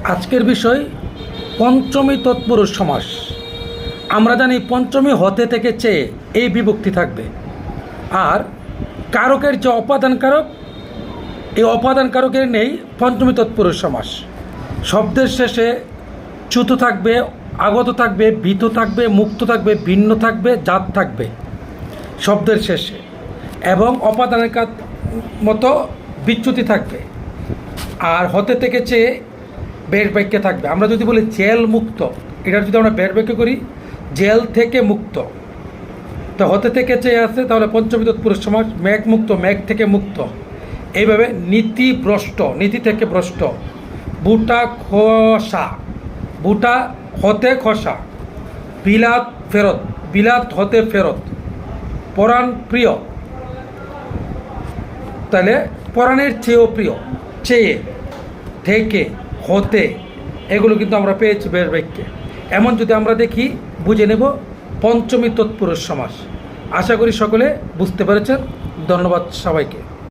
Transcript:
আজকের বিষয় পঞ্চমী তৎপুরুষ সমাস। আমরা জানি পঞ্চমী হতে থেকে চেয়ে এই বিভক্তি থাকবে, আর কারকের যে অপাদান কারক, এই অপাদান কারকের নেই পঞ্চমী তৎপুরুষ সমাস। শব্দের শেষে চ্যুত থাকবে, আগত থাকবে, ভীত থাকবে, মুক্ত থাকবে, ভিন্ন থাকবে, জাত থাকবে শব্দের শেষে, এবং অপাদানের মতো বিচ্যুতি থাকবে। আর হতে থেকে চেয়ে বের বাক্যে থাকবে। আমরা যদি বলি জেল মুক্ত, এটার যদি আমরা বের বাক্য করি জেল থেকে মুক্ত, তো হতে থেকে চেয়ে আছে, তাহলে পঞ্চমী তৎপুরুষ সমাস। মেঘ মুক্ত, মেঘ থেকে মুক্ত। এইভাবে নীতি ভ্রষ্ট, নীতি থেকে ভ্রষ্ট। বুটা খসা, বুটা হতে খসা। বিলাত ফেরত, বিলাত হতে ফেরত। পরাণ প্রিয়, তাহলে পরাণের চেয়েও প্রিয়। চেয়ে, থেকে, হতে, এগুলো কিন্তু আমরা পেয়েছি বের বাক্যে। এমন যদি আমরা দেখি বুঝে নেব পঞ্চমী তৎপুরুষ সমাস। আশা করি সকলে বুঝতে পেরেছেন। ধন্যবাদ সবাইকে।